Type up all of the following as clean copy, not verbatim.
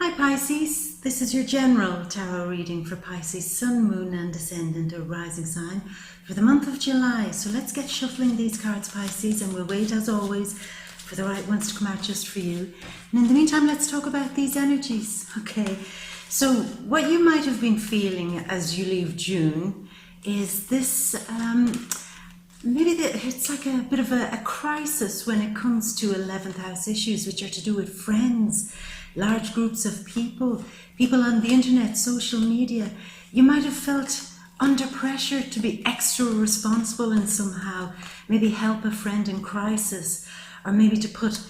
Hi Pisces, this is your general tarot reading for Pisces, Sun, Moon and Ascendant or Rising sign for the month of July. So let's get shuffling these cards, Pisces, and we'll wait as always for the right ones to come out just for you. And in the meantime, let's talk about these energies. Okay, so what you might have been feeling as you leave June is this, it's like a bit of a crisis when it comes to 11th house issues, which are to do with friends, large groups of people on the internet, social media. You might have felt under pressure to be extra responsible and somehow maybe help a friend in crisis, or maybe to put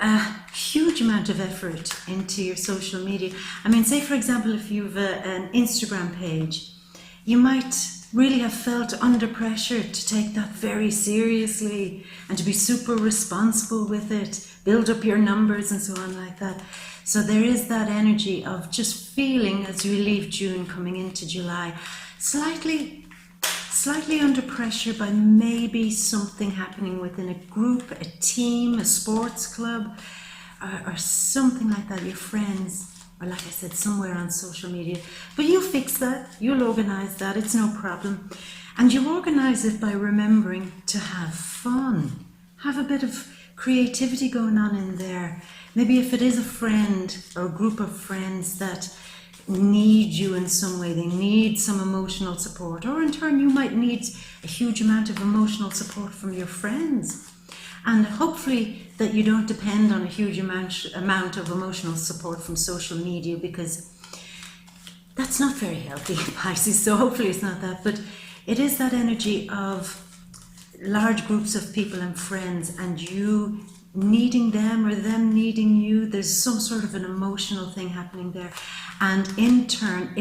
a huge amount of effort into your social media. I mean, say for example, if you've an Instagram page, you might really have felt under pressure to take that very seriously and to be super responsible with it, build up your numbers and so on like that. So there is that energy of just feeling as you leave June coming into July, slightly under pressure by maybe something happening within a group, a team, a sports club, or something like that, your friends, or like I said, somewhere on social media. But you'll fix that, you'll organize that, it's no problem. And you organize it by remembering to have fun, have a bit of creativity going on in there. Maybe if it is a friend or a group of friends that need you in some way, they need some emotional support, or in turn you might need a huge amount of emotional support from your friends. And hopefully that you don't depend on a huge amount of emotional support from social media, because that's not very healthy, Pisces, so hopefully it's not that. But it is that energy of large groups of people and friends, and you needing them or them needing you. There's some sort of an emotional thing happening there, and in turn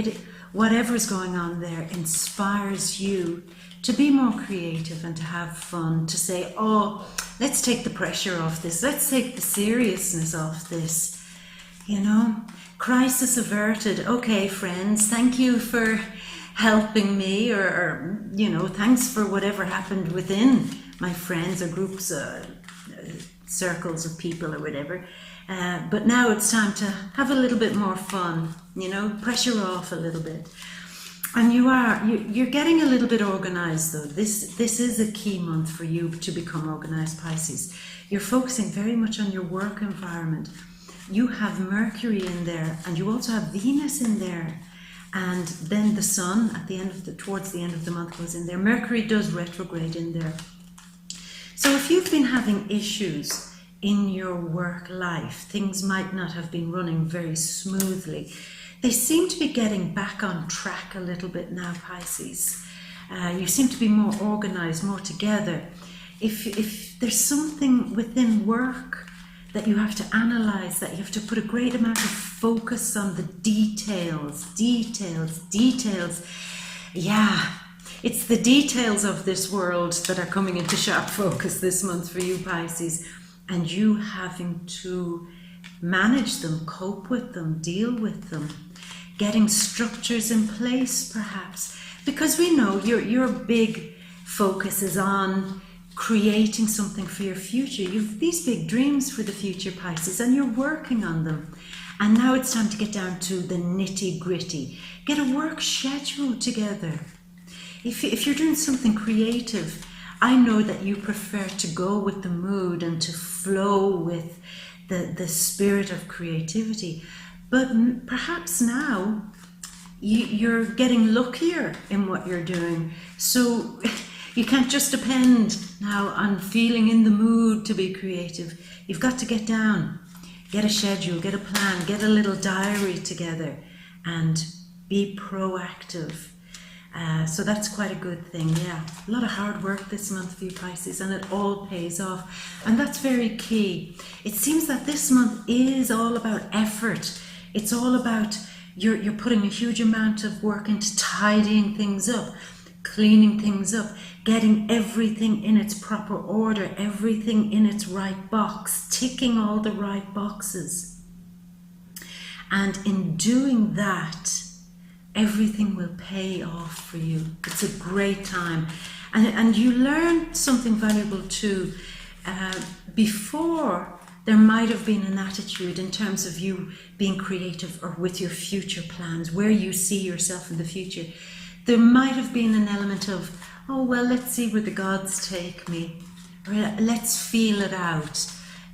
whatever's going on there inspires you to be more creative and to have fun, to say, oh, let's take the pressure off this, let's take the seriousness off this, you know. Crisis averted. Okay, friends, thank you for helping me, or you know, thanks for whatever happened within my friends or groups, circles of people or whatever, but now it's time to have a little bit more fun, you know, pressure off a little bit. And you're getting a little bit organized though. This is a key month for you to become organized, Pisces. You're focusing very much on your work environment. You have Mercury in there, and you also have Venus in there, and then the Sun at the end towards the end of the month goes in there. Mercury does retrograde in there. So if you've been having issues in your work life, things might not have been running very smoothly. They seem to be getting back on track a little bit now, Pisces. You seem to be more organized, more together. If there's something within work that you have to analyze, that you have to put a great amount of focus on the details. Yeah. It's the details of this world that are coming into sharp focus this month for you, Pisces, and you having to manage them, cope with them, deal with them, getting structures in place perhaps, because we know your big focus is on creating something for your future. You've these big dreams for the future, Pisces, and you're working on them. And now it's time to get down to the nitty-gritty. Get a work schedule together. If you're doing something creative, I know that you prefer to go with the mood and to flow with the spirit of creativity. But perhaps now you're getting luckier in what you're doing. So you can't just depend now on feeling in the mood to be creative. You've got to get down, get a schedule, get a plan, get a little diary together and be proactive. So that's quite a good thing, yeah. A lot of hard work this month for you, Pisces, and it all pays off. And that's very key. It seems that this month is all about effort. It's all about you're putting a huge amount of work into tidying things up, cleaning things up, getting everything in its proper order, everything in its right box, ticking all the right boxes. And in doing that, everything will pay off for you. It's a great time. And you learn something valuable too. Before There might have been an attitude in terms of you being creative or with your future plans, where you see yourself in the future. There might have been an element of, oh, well, let's see where the gods take me. Or let's feel it out.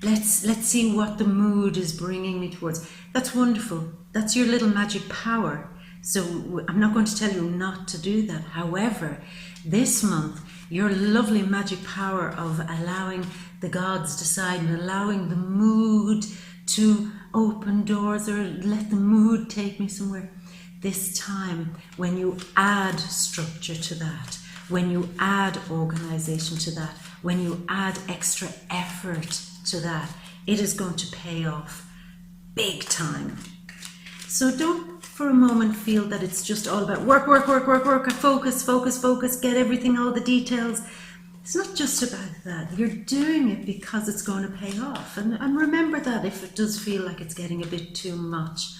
Let's see what the mood is bringing me towards. That's wonderful. That's your little magic power. So I'm not going to tell you not to do that. However, this month, your lovely magic power of allowing the gods decide and allowing the mood to open doors, or let the mood take me somewhere. This time, when you add structure to that, when you add organization to that, when you add extra effort to that, it is going to pay off big time. So don't for a moment feel that it's just all about work, focus, get everything, all the details. It's not just about that. You're doing it because it's going to pay off. And remember that if it does feel like it's getting a bit too much.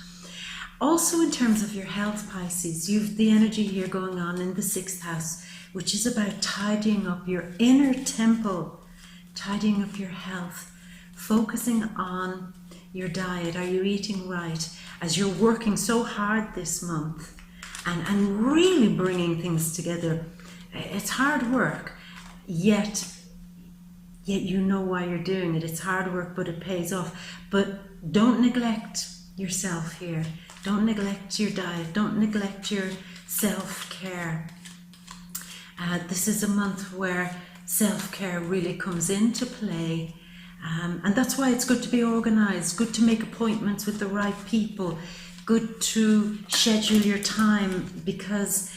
Also, in terms of your health, Pisces, you've the energy here going on in the 6th house, which is about tidying up your inner temple, tidying up your health, focusing on your diet. Are you eating right? As you're working so hard this month and really bringing things together, it's hard work, yet you know why you're doing it. It's hard work, but it pays off. But don't neglect yourself here. Don't neglect your diet. Don't neglect your self-care. This is a month where self-care really comes into play. And that's why it's good to be organized, good to make appointments with the right people, good to schedule your time, because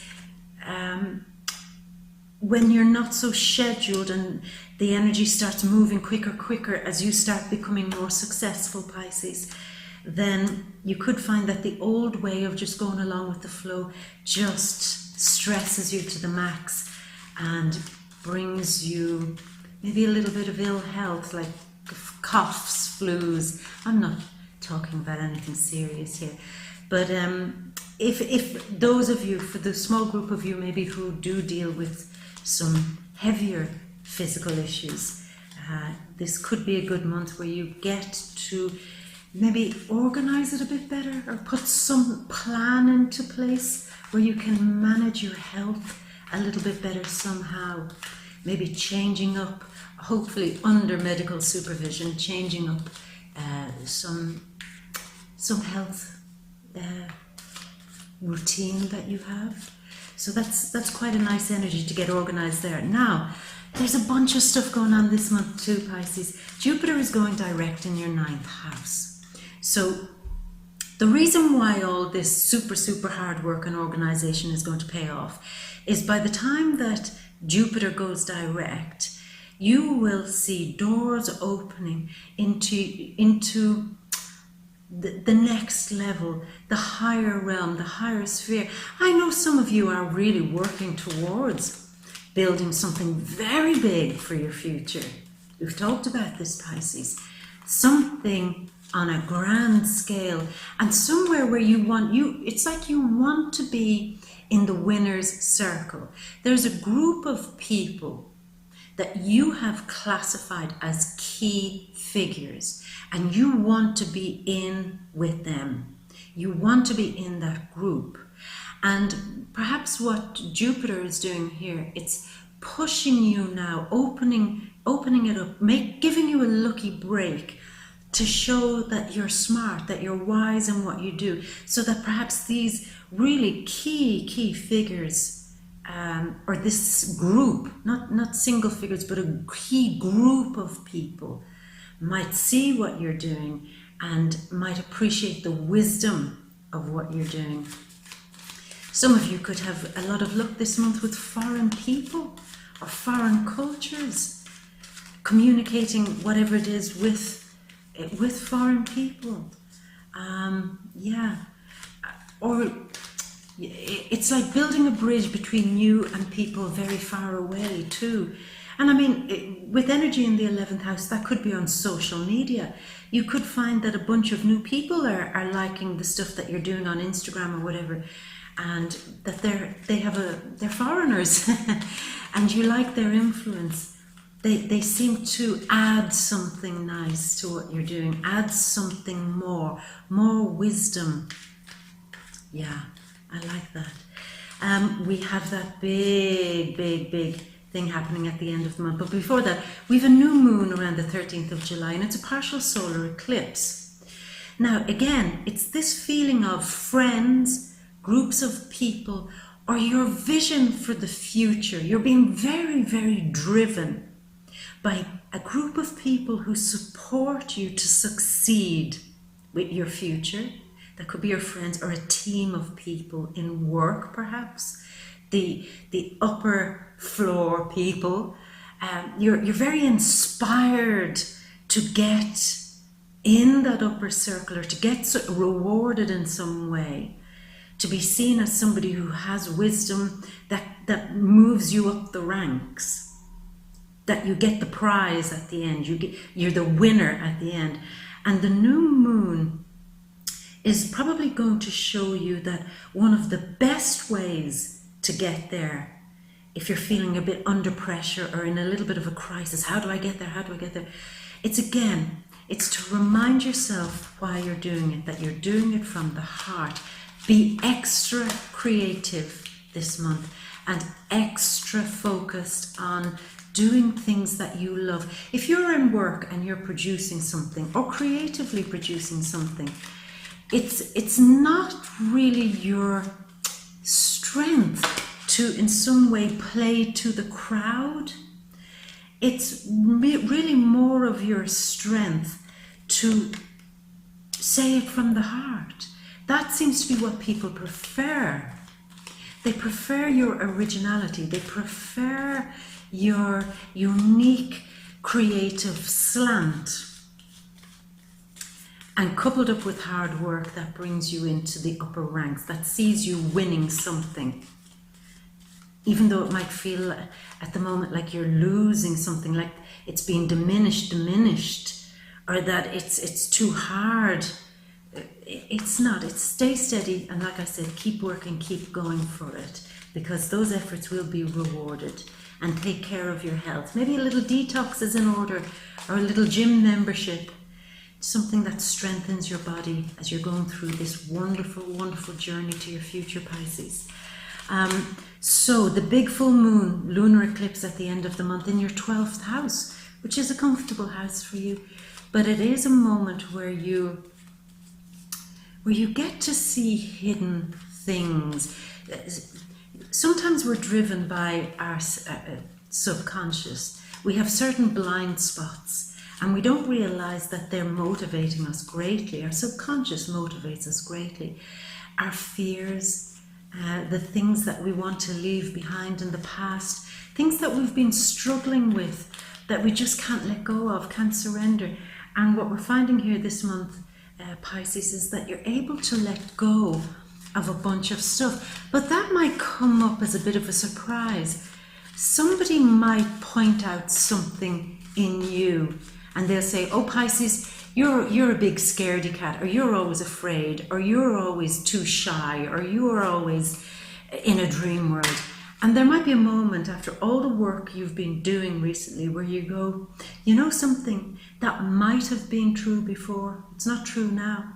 when you're not so scheduled and the energy starts moving quicker as you start becoming more successful, Pisces, then you could find that the old way of just going along with the flow just stresses you to the max and brings you maybe a little bit of ill health, like coughs, flus. I'm not talking about anything serious here, but if those of you, for the small group of you maybe who do deal with some heavier physical issues, this could be a good month where you get to maybe organize it a bit better, or put some plan into place where you can manage your health a little bit better somehow. Maybe changing up, hopefully under medical supervision, changing up some health routine that you have. So that's quite a nice energy to get organized there. Now, there's a bunch of stuff going on this month too, Pisces. Jupiter is going direct in your 9th house. So the reason why all this super hard work and organization is going to pay off is by the time that Jupiter goes direct, you will see doors opening into the next level, the higher realm, the higher sphere. I know some of you are really working towards building something very big for your future. We've talked about this, Pisces. Something on a grand scale, and somewhere where it's like you want to be in the winner's circle. There's a group of people that you have classified as key figures, and you want to be in with them. You want to be in that group. And perhaps what Jupiter is doing here, it's pushing you now, opening it up, giving you a lucky break to show that you're smart, that you're wise in what you do, so that perhaps these really key figures, or this group, not single figures, but a key group of people might see what you're doing and might appreciate the wisdom of what you're doing. Some of you could have a lot of luck this month with foreign people or foreign cultures, communicating whatever it is with foreign people. Or it's like building a bridge between you and people very far away too. And I mean, with energy in the 11th house, that could be on social media. You could find that a bunch of new people are liking the stuff that you're doing on Instagram or whatever, and that they're foreigners and you like their influence. they seem to add something nice to what you're doing, add something more wisdom. Yeah, I like that. We have that big thing happening at the end of the month. But before that, we have a new moon around the 13th of July, and it's a partial solar eclipse. Now, again, it's this feeling of friends, groups of people, or your vision for the future. You're being very, very driven by a group of people who support you to succeed with your future. That could be your friends or a team of people in work, perhaps. The upper floor people. You're very inspired to get in that upper circle, or to get rewarded in some way, to be seen as somebody who has wisdom that moves you up the ranks, that you get the prize at the end, you're the winner at the end. And the new moon is probably going to show you that one of the best ways to get there, if you're feeling a bit under pressure or in a little bit of a crisis, how do I get there? How do I get there? It's to remind yourself why you're doing it, that you're doing it from the heart. Be extra creative this month and extra focused on doing things that you love. If you're in work and you're producing something or creatively producing something, it's not really your strength to in some way play to the crowd. It's really more of your strength to say it from the heart. That seems to be what people prefer. They prefer your originality. They prefer your unique creative slant. And coupled up with hard work, that brings you into the upper ranks, that sees you winning something. Even though it might feel at the moment like you're losing something, like it's being diminished, or that it's too hard. It's not. It's stay steady, and like I said, keep working, keep going for it, because those efforts will be rewarded. And take care of your health. Maybe a little detox is in order, or a little gym membership, something that strengthens your body as you're going through this wonderful, wonderful journey to your future, Pisces. So the big full moon, lunar eclipse at the end of the month in your 12th house, which is a comfortable house for you, but it is a moment where you get to see hidden things. Sometimes we're driven by our subconscious. We have certain blind spots and we don't realize that they're motivating us greatly. Our subconscious motivates us greatly. Our fears, the things that we want to leave behind in the past, things that we've been struggling with, that we just can't let go of, can't surrender. And what we're finding here this month, Pisces, is that you're able to let go of a bunch of stuff, but that might come up as a bit of a surprise. Somebody might point out something in you and they'll say, oh Pisces, you're a big scaredy cat, or you're always afraid, or you're always too shy, or you're always in a dream world. And there might be a moment after all the work you've been doing recently where you go, you know something, that might have been true before, it's not true now.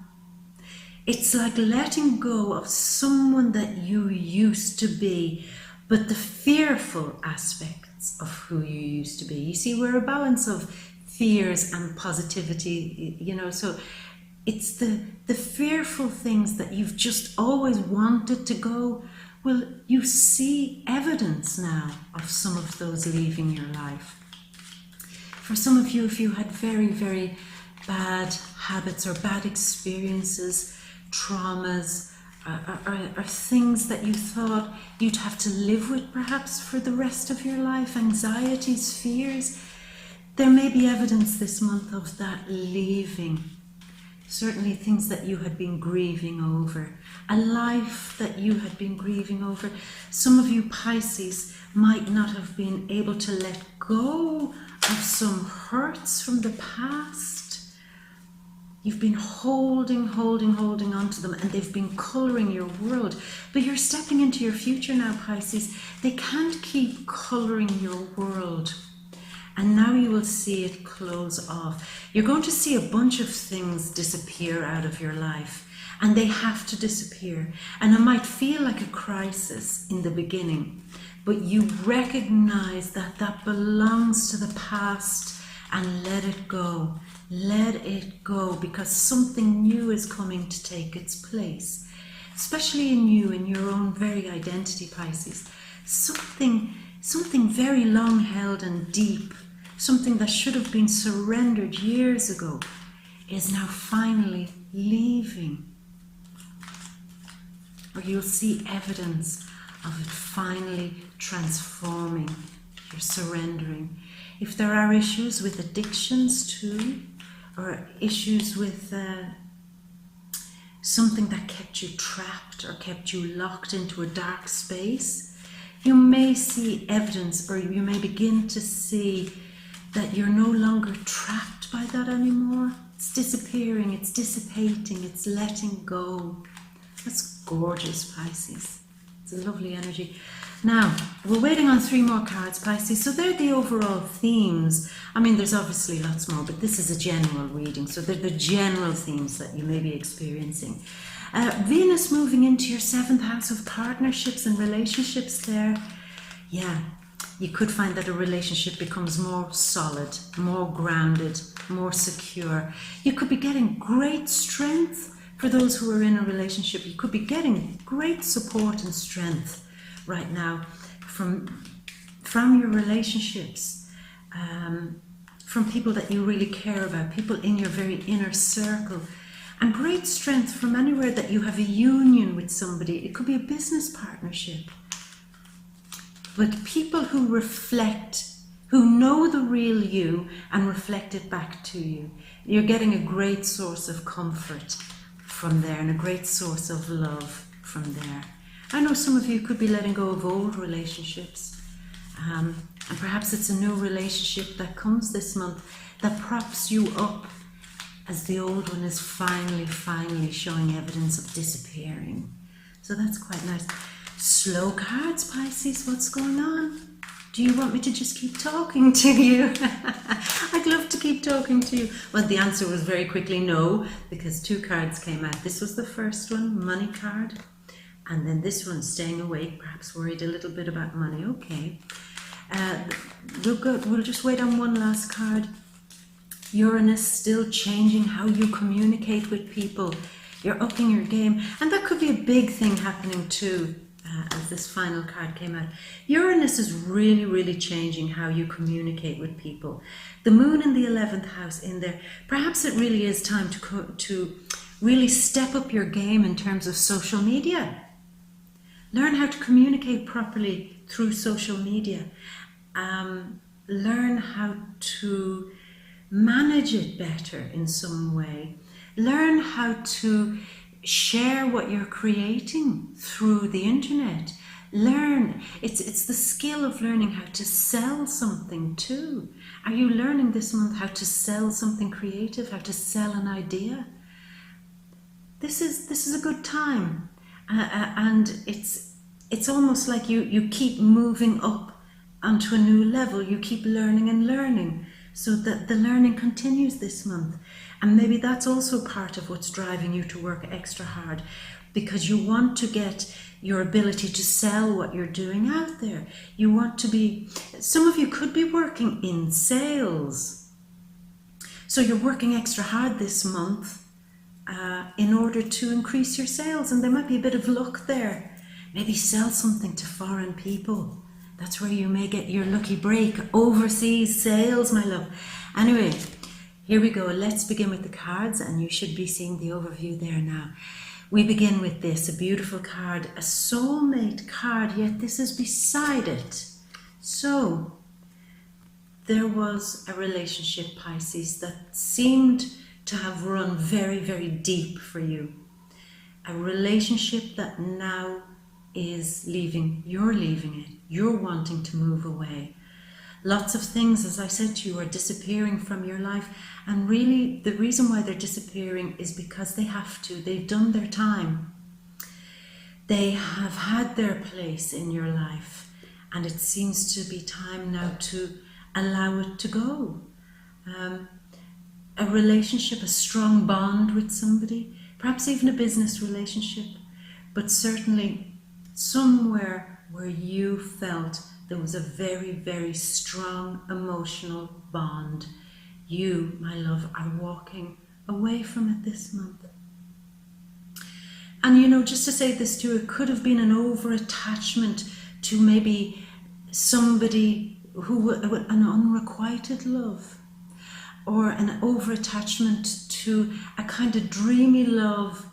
It's like letting go of someone that you used to be, but the fearful aspects of who you used to be. You see, we're a balance of fears and positivity, so it's the fearful things that you've just always wanted to go. Well, you see evidence now of some of those leaving your life. For some of you, if you had very, very bad habits or bad experiences, traumas, or things that you thought you'd have to live with perhaps for the rest of your life, anxieties, fears, there may be evidence this month of that leaving. Certainly things that you had been grieving over, a life that you had been grieving over. Some of you Pisces might not have been able to let go of some hurts from the past. You've been holding on to them, and they've been colouring your world. But you're stepping into your future now, Pisces. They can't keep colouring your world. and now you will see it close off. You're going to see a bunch of things disappear out of your life, and they have to disappear. And it might feel like a crisis in the beginning, but you recognize that that belongs to the past, and let it go. Let it go, because something new is coming to take its place, especially in you, in your own very identity, Pisces. Something very long held and deep, something that should have been surrendered years ago, is now finally leaving. Or you'll see evidence of it finally transforming. You're surrendering. If there are issues with addictions too, or issues with something that kept you trapped or kept you locked into a dark space, you may see evidence, or you may begin to see that you're no longer trapped by that anymore. It's disappearing, it's dissipating, it's letting go. That's gorgeous, Pisces. It's a lovely energy. Now, we're waiting on 3 more cards, Pisces. So they're the overall themes. I mean, there's obviously lots more, but this is a general reading. So they're the general themes that you may be experiencing. Venus moving into your 7th house of partnerships and relationships there. Yeah, you could find that a relationship becomes more solid, more grounded, more secure. You could be getting great strength for those who are in a relationship. You could be getting great support and strength right now from your relationships, from people that you really care about, people in your very inner circle, and great strength from anywhere that you have a union with somebody. It could be a business partnership, but people who reflect, who know the real you and reflect it back to you. You're getting a great source of comfort from there, and a great source of love from there. I know some of you could be letting go of old relationships, and perhaps it's a new relationship that comes this month that props you up as the old one is finally showing evidence of disappearing. So that's quite nice. Slow cards, Pisces, what's going on? Do you want me to just keep talking to you? I'd love to keep talking to you. Well, the answer was very quickly no, because 2 cards came out. This was the first one, money card. And then this one, staying awake, perhaps worried a little bit about money. Okay. We'll just wait on one last card. Uranus still changing how you communicate with people. You're upping your game. And that could be a big thing happening too, as this final card came out. Uranus is really changing how you communicate with people. The moon in the 11th house in there. Perhaps it really is time to really step up your game in terms of social media. Learn how to communicate properly through social media. Learn how to manage it better in some way. Learn how to share what you're creating through the internet. Learn. It's the skill of learning how to sell something too. Are you learning this month how to sell something creative, how to sell an idea? This is a good time. And it's almost like you keep moving up onto a new level. You keep learning and learning, so that the learning continues this month. And maybe that's also part of what's driving you to work extra hard, because you want to get your ability to sell what you're doing out there. You want to be, some of you could be working in sales. So you're working extra hard this month in order to increase your sales, and there might be a bit of luck there. Maybe sell something to foreign people. That's where you may get your lucky break. Overseas sales, my love. Anyway, here we go. Let's begin with the cards, and you should be seeing the overview there now. We begin with this, a beautiful card, a soulmate card, yet this is beside it. So, there was a relationship, Pisces, that seemed to have run very deep for you. A relationship that now is leaving. You're leaving it. You're wanting to move away. Lots of things, as I said to you, are disappearing from your life. And really, the reason why they're disappearing is because they have to. They've done their time. They have had their place in your life. And it seems to be time now to allow it to go. A relationship, a strong bond with somebody, perhaps even a business relationship, but certainly somewhere where you felt there was a very, very strong emotional bond. You, my love, are walking away from it this month. And just to say this too, it could have been an over-attachment to maybe somebody who, an unrequited love, or an over-attachment to a kind of dreamy love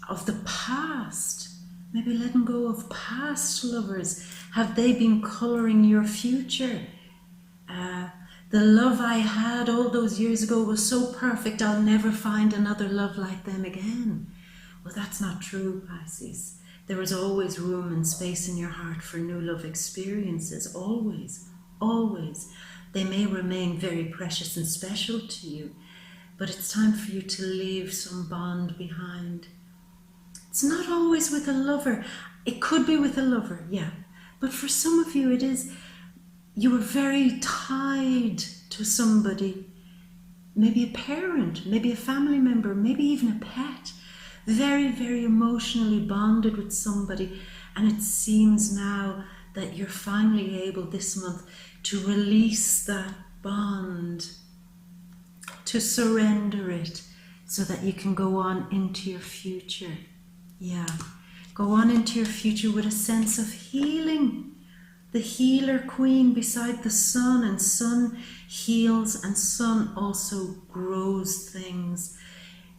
of the past. Maybe letting go of past lovers. Have they been colouring your future? The love I had all those years ago was so perfect, I'll never find another love like them again. Well, that's not true, Pisces. There is always room and space in your heart for new love experiences, always, always. They may remain very precious and special to you, but it's time for you to leave some bond behind. It's not always with a lover. It could be with a lover, yeah. But for some of you, it is, you are very tied to somebody, maybe a parent, maybe a family member, maybe even a pet. Very, very emotionally bonded with somebody, and it seems now that you're finally able this month to release that bond, to surrender it, so that you can go on into your future. Yeah, go on into your future with a sense of healing. The healer queen beside the sun, and sun heals and sun also grows things.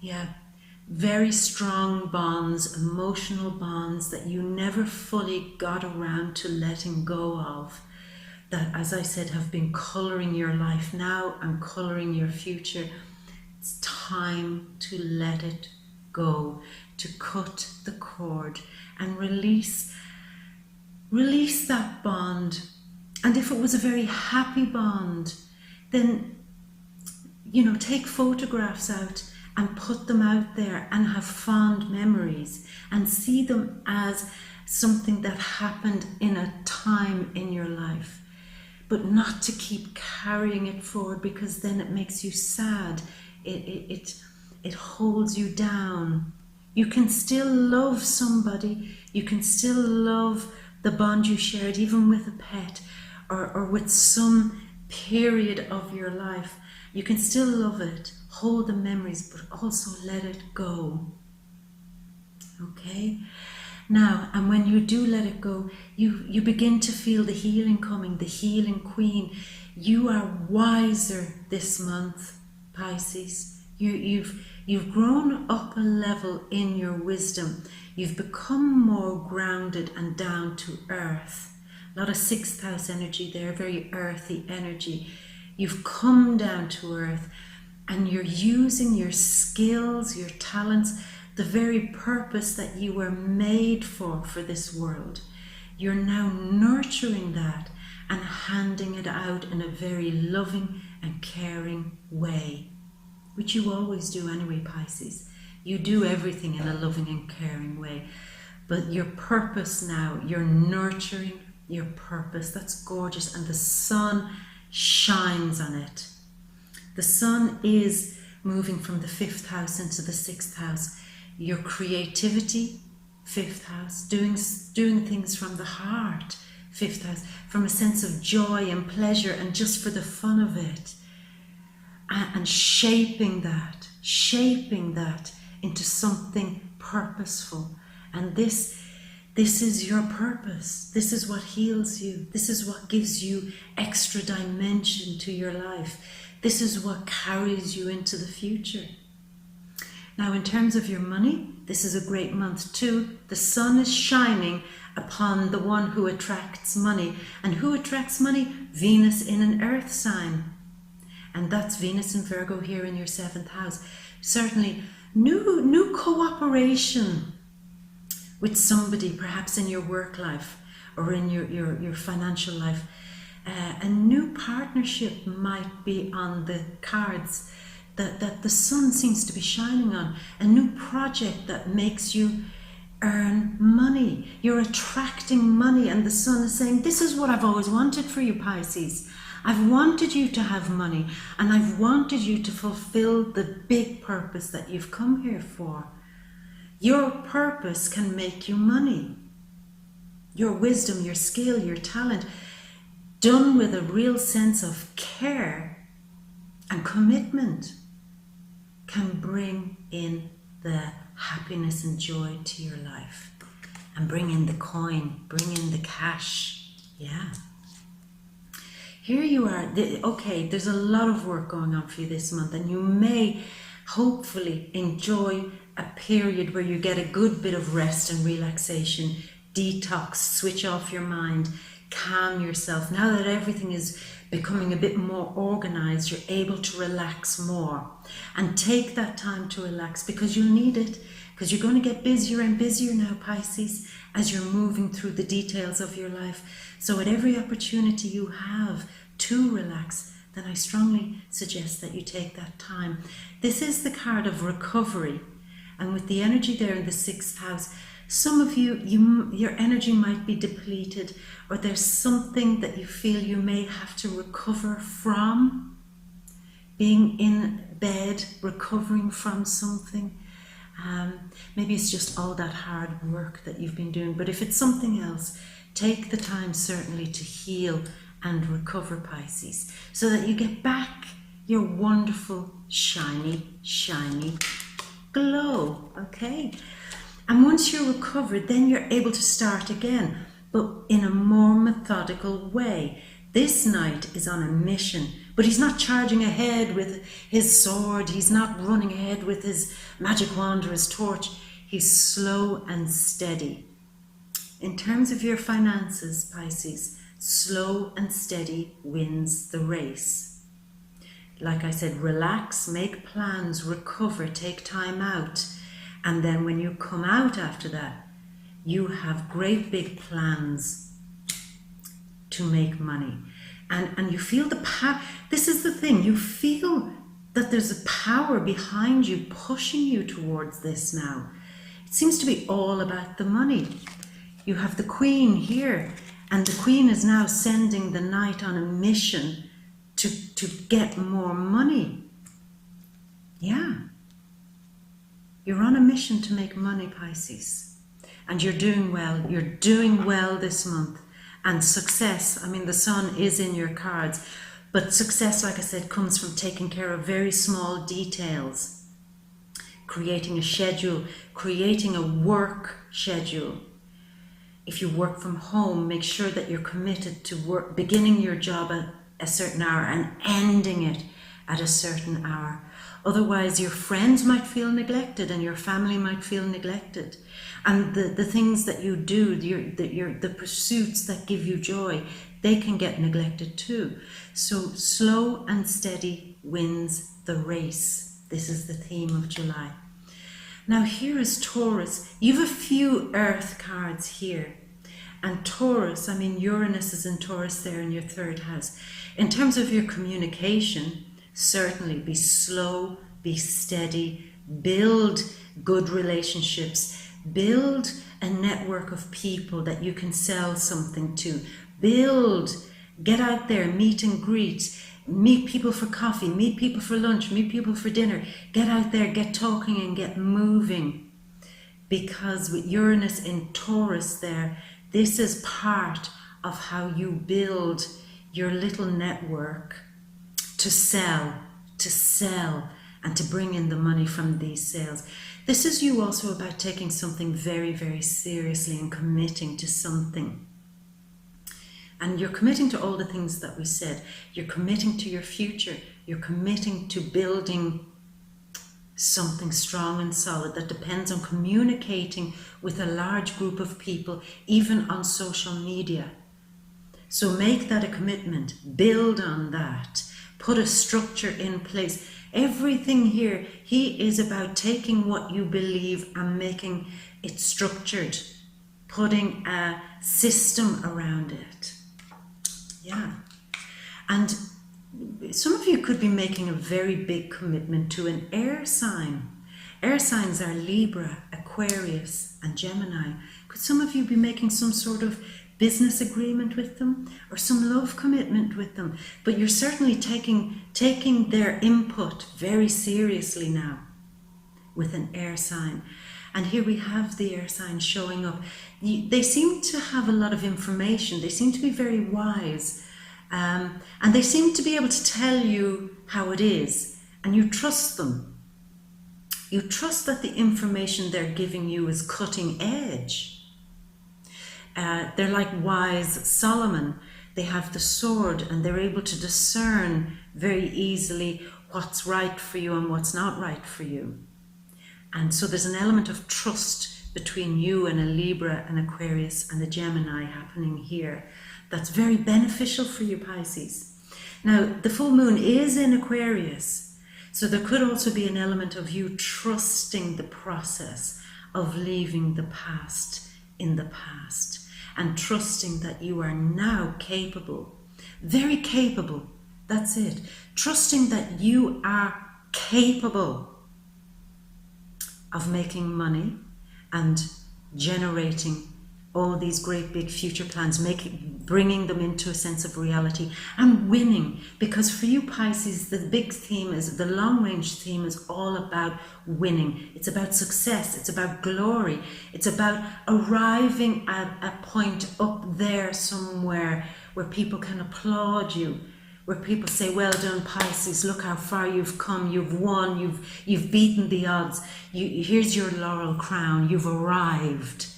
Yeah. Very strong bonds, emotional bonds that you never fully got around to letting go of, that, as I said, have been colouring your life now and colouring your future. It's time to let it go, to cut the cord and release that bond. And if it was a very happy bond, then, take photographs out and put them out there and have fond memories and see them as something that happened in a time in your life, but not to keep carrying it forward, because then it makes you sad. It holds you down. You can still love somebody. You can still love the bond you shared, even with a pet or with some period of your life. You can still love it. Hold the memories, but also let it go. Okay? Now, and when you do let it go, you begin to feel the healing coming, the healing queen. You are wiser this month, Pisces. You've grown up a level in your wisdom. You've become more grounded and down to earth. A lot of 6th house energy there, very earthy energy. You've come down to earth. And you're using your skills, your talents, the very purpose that you were made for this world. You're now nurturing that and handing it out in a very loving and caring way, which you always do anyway, Pisces. You do everything in a loving and caring way. But your purpose now, you're nurturing your purpose. That's gorgeous. And the sun shines on it. The sun is moving from the 5th house into the 6th house. Your creativity, 5th house, doing things from the heart, 5th house, from a sense of joy and pleasure and just for the fun of it. And shaping that into something purposeful. And this is your purpose. This is what heals you. This is what gives you extra dimension to your life. This is what carries you into the future. Now, in terms of your money, this is a great month too. The sun is shining upon the one who attracts money. And who attracts money? Venus in an earth sign. And that's Venus in Virgo here in your 7th house. Certainly, new cooperation with somebody, perhaps in your work life or in your financial life. A new partnership might be on the cards that the sun seems to be shining on. A new project that makes you earn money. You're attracting money, and the sun is saying, this is what I've always wanted for you, Pisces. I've wanted you to have money, and I've wanted you to fulfill the big purpose that you've come here for. Your purpose can make you money. Your wisdom, your skill, your talent, done with a real sense of care and commitment, can bring in the happiness and joy to your life, and bring in the coin, bring in the cash. Yeah. Here you are. Okay, there's a lot of work going on for you this month, and you may hopefully enjoy a period where you get a good bit of rest and relaxation, detox, switch off your mind, calm yourself. Now that everything is becoming a bit more organized, you're able to relax more, and take that time to relax, because you'll need it, because you're going to get busier and busier now, Pisces, as you're moving through the details of your life. So at every opportunity you have to relax, then I strongly suggest that you take that time. This is the card of recovery, and with the energy there in the 6th house, some of you, your energy might be depleted, or there's something that you feel you may have to recover from. Being in bed, recovering from something. Maybe it's just all that hard work that you've been doing. But if it's something else, take the time certainly to heal and recover, Pisces, so that you get back your wonderful, shiny, shiny glow, okay? And once you're recovered, then you're able to start again, but in a more methodical way. This knight is on a mission, but he's not charging ahead with his sword. He's not running ahead with his magic wand or his torch. He's slow and steady. In terms of your finances, Pisces, slow and steady wins the race. Like I said, relax, make plans, recover, take time out. And then when you come out after that, you have great big plans to make money. And you feel the power. This is the thing, you feel that there's a power behind you pushing you towards this now. It seems to be all about the money. You have the Queen here, and the Queen is now sending the Knight on a mission to get more money. Yeah. You're on a mission to make money, Pisces. And you're doing well. You're doing well this month. And success, I mean, the sun is in your cards. But success, like I said, comes from taking care of very small details. Creating a schedule, creating a work schedule. If you work from home, make sure that you're committed to work, beginning your job at a certain hour and ending it at a certain hour. Otherwise, your friends might feel neglected and your family might feel neglected. And the things that you do, the pursuits that give you joy, they can get neglected too. So slow and steady wins the race. This is the theme of July. Now here is Taurus. You have a few earth cards here. And Taurus, I mean Uranus is in Taurus there in your 3rd house. In terms of your communication, certainly be slow, be steady, build good relationships, build a network of people that you can sell something to, get out there, meet and greet, meet people for coffee, meet people for lunch, meet people for dinner, get out there, get talking and get moving. Because with Uranus in Taurus there, this is part of how you build your little network to sell, and to bring in the money from these sales. This is you also about taking something very, very seriously and committing to something. And you're committing to all the things that we said. You're committing to your future. You're committing to building something strong and solid that depends on communicating with a large group of people, even on social media. So make that a commitment. Build on that. Put a structure in place. Everything here, he is about taking what you believe and making it structured, putting a system around it. Yeah. And some of you could be making a very big commitment to an air sign. Air signs are Libra, Aquarius, and Gemini. Could some of you be making some sort of business agreement with them or some love commitment with them, but you're certainly taking their input very seriously now with an air sign. And here we have the air sign showing up. They seem to have a lot of information. They seem to be very wise. And they seem to be able to tell you how it is. And you trust them. You trust that the information they're giving you is cutting edge. They're like wise Solomon. They have the sword and they're able to discern very easily what's right for you and what's not right for you. And so there's an element of trust between you and a Libra, an Aquarius, and a Gemini happening here. That's very beneficial for you, Pisces. Now, the full moon is in Aquarius, so there could also be an element of you trusting the process of leaving the past in the past and trusting that you are now capable, very capable, that's it. Trusting that you are capable of making money and generating all these great big future plans, bringing them into a sense of reality and winning. Because for you Pisces, the big theme is, the long range theme is all about winning. It's about success, it's about glory, it's about arriving at a point up there somewhere where people can applaud you, where people say, well done Pisces, look how far you've come, you've won, you've beaten the odds, here's your laurel crown, you've arrived.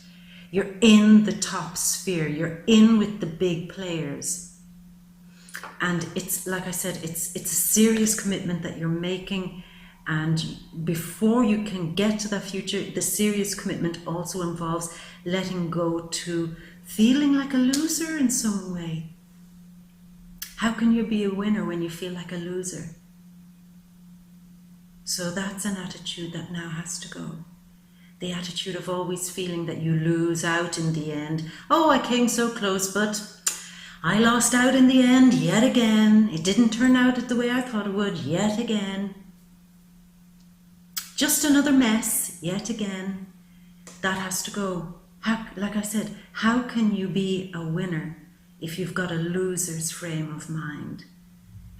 You're in the top sphere, you're in with the big players. And it's, like I said, it's a serious commitment that you're making. And before you can get to that future, the serious commitment also involves letting go to feeling like a loser in some way. How can you be a winner when you feel like a loser? So that's an attitude that now has to go. The attitude of always feeling that you lose out in the end. Oh, I came so close, but I lost out in the end yet again. It didn't turn out the way I thought it would yet again. Just another mess yet again. That has to go. Like I said, how can you be a winner if you've got a loser's frame of mind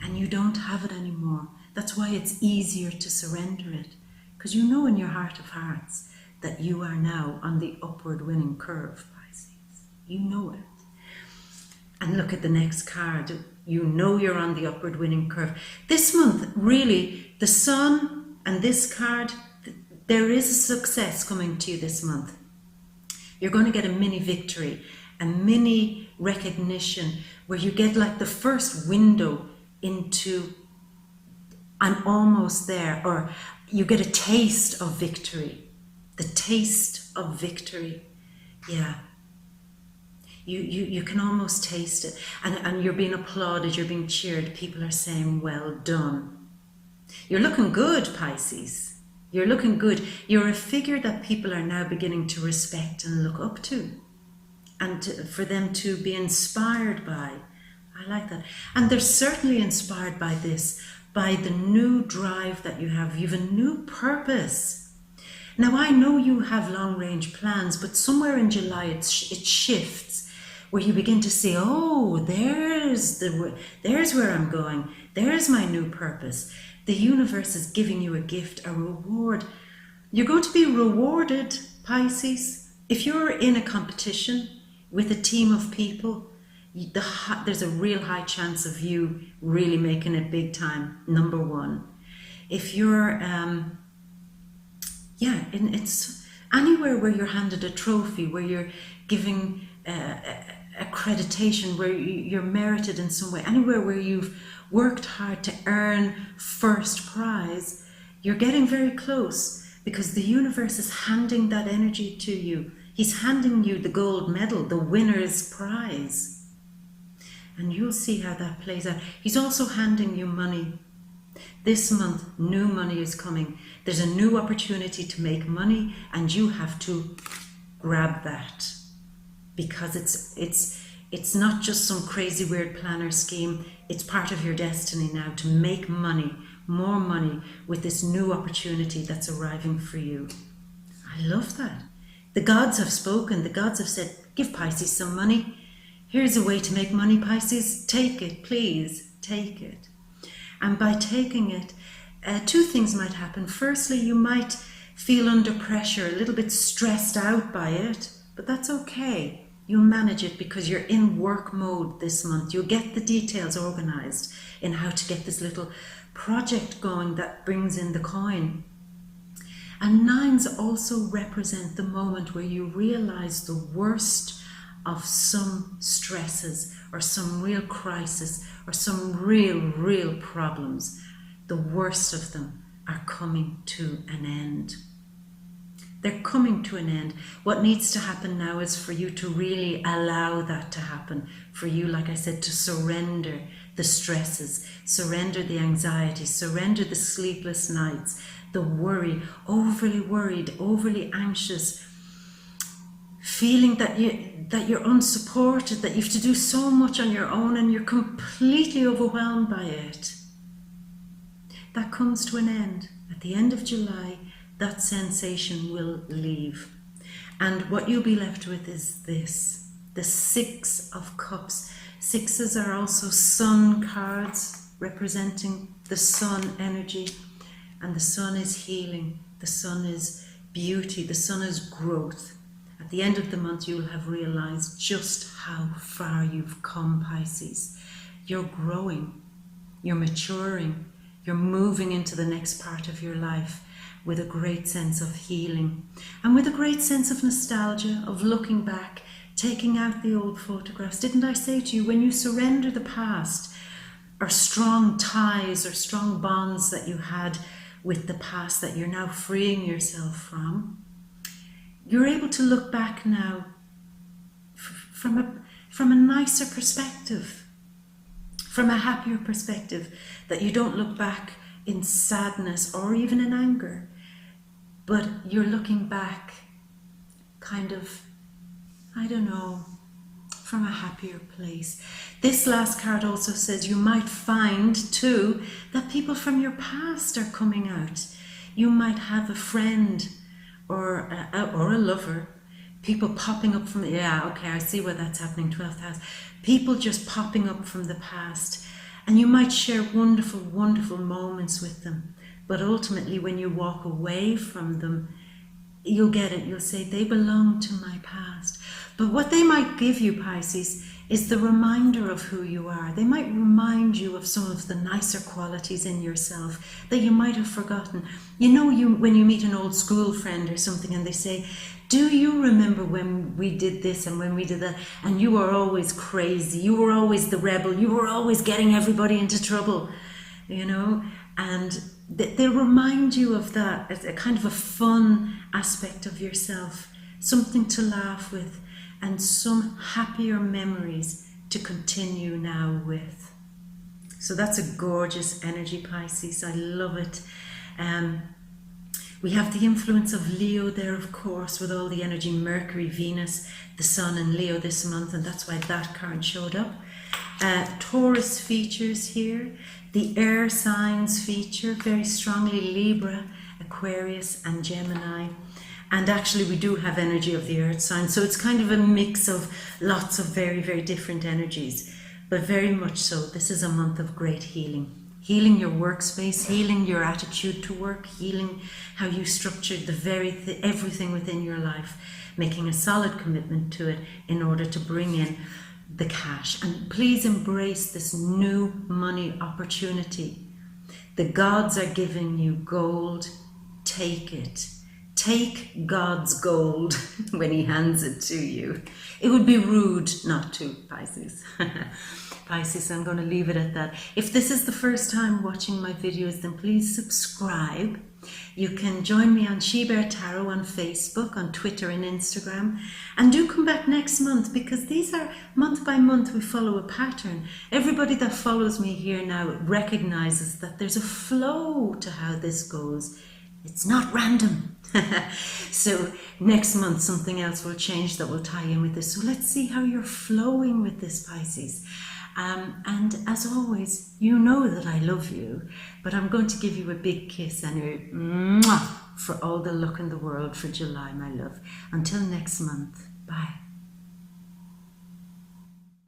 and you don't have it anymore? That's why it's easier to surrender it, because you know in your heart of hearts that you are now on the upward winning curve, Pisces. You know it. And look at the next card. You know you're on the upward winning curve. This month, really, the Sun and this card, there is a success coming to you this month. You're going to get a mini victory, a mini recognition where you get like the first window into I'm almost there, or you get a taste of victory. The taste of victory. Yeah. You can almost taste it. And you're being applauded, you're being cheered. People are saying, well done. You're looking good, Pisces. You're looking good. You're a figure that people are now beginning to respect and look up to. And for them to be inspired by. I like that. And they're certainly inspired by this, by the new drive that you have. You have a new purpose. Now, I know you have long-range plans, but somewhere in July it shifts, where you begin to see, oh, there's where I'm going. There's my new purpose. The universe is giving you a gift, a reward. You're going to be rewarded, Pisces. If you're in a competition with a team of people, there's a real high chance of you really making it big time, number one. If you're... it's anywhere where you're handed a trophy, where you're giving accreditation, where you're merited in some way, anywhere where you've worked hard to earn first prize, you're getting very close, because the universe is handing that energy to you. He's handing you the gold medal, the winner's prize. And you'll see how that plays out. He's also handing you money. This month, new money is coming. There's a new opportunity to make money, and you have to grab that, because it's not just some crazy weird plan or scheme. It's part of your destiny now to make money, more money, with this new opportunity that's arriving for you. I love that. The gods have spoken. The gods have said, give Pisces some money. Here's a way to make money, Pisces. Take it, please. Take it. And by taking it, two things might happen. Firstly, you might feel under pressure, a little bit stressed out by it, but that's okay. You'll manage it because you're in work mode this month. You'll get the details organized in how to get this little project going that brings in the coin. And nines also represent the moment where you realize the worst of some stresses or some real crisis or some real problems. The worst of them are coming to an end. They're coming to an end. What needs to happen now is for you to really allow that to happen. For you, like I said, to surrender the stresses, surrender the anxiety, surrender the sleepless nights, the worry, overly worried, overly anxious, feeling that you're unsupported, that you have to do so much on your own and you're completely overwhelmed by it. That comes to an end. At the end of July, that sensation will leave. And what you'll be left with is this, the Six of Cups. Sixes are also sun cards, representing the sun energy. And the sun is healing, the sun is beauty, the sun is growth. At the end of the month, you'll have realized just how far you've come, Pisces. You're growing, you're maturing, you're moving into the next part of your life with a great sense of healing and with a great sense of nostalgia, of looking back, taking out the old photographs. Didn't I say to you, when you surrender the past or strong ties or strong bonds that you had with the past that you're now freeing yourself from, you're able to look back now from a nicer perspective, from a happier perspective, that you don't look back in sadness or even in anger, but you're looking back kind of, I don't know, from a happier place. This last card also says you might find too that people from your past are coming out. You might have a friend or a lover, people popping up from, yeah, okay, I see where that's happening, 12th house. People just popping up from the past. And you might share wonderful, wonderful moments with them. But ultimately, when you walk away from them, you'll get it. You'll say, they belong to my past. But what they might give you, Pisces, is the reminder of who you are. They might remind you of some of the nicer qualities in yourself that you might have forgotten. You know, when you meet an old school friend or something and they say, do you remember when we did this and when we did that? And you were always crazy. You were always the rebel. You were always getting everybody into trouble, you know? And they remind you of that as a kind of a fun aspect of yourself, something to laugh with, and some happier memories to continue now with. So that's a gorgeous energy, Pisces. I love it. We have the influence of Leo there, of course, with all the energy, Mercury, Venus, the Sun and Leo this month, and that's why that card showed up. Taurus features here. The air signs feature very strongly, Libra, Aquarius and Gemini. And actually we do have energy of the earth sign, so it's kind of a mix of lots of very, very different energies, but very much so. This is a month of great healing. Healing your workspace, healing your attitude to work, healing how you structured everything within your life, making a solid commitment to it in order to bring in the cash. And please embrace this new money opportunity. The gods are giving you gold. Take it. Take God's gold when he hands it to you. It would be rude not to, Pisces. Pisces, I'm going to leave it at that. If this is the first time watching my videos, then please subscribe. You can join me on She Bear Tarot on Facebook, on Twitter and Instagram. And do come back next month, because these are month by month we follow a pattern. Everybody that follows me here now recognizes that there's a flow to how this goes. It's not random. So next month something else will change that will tie in with this. So let's see how you're flowing with this, Pisces. And as always, you know that I love you, but I'm going to give you a big kiss and a mwah for all the luck in the world for July, my love. Until next month, bye.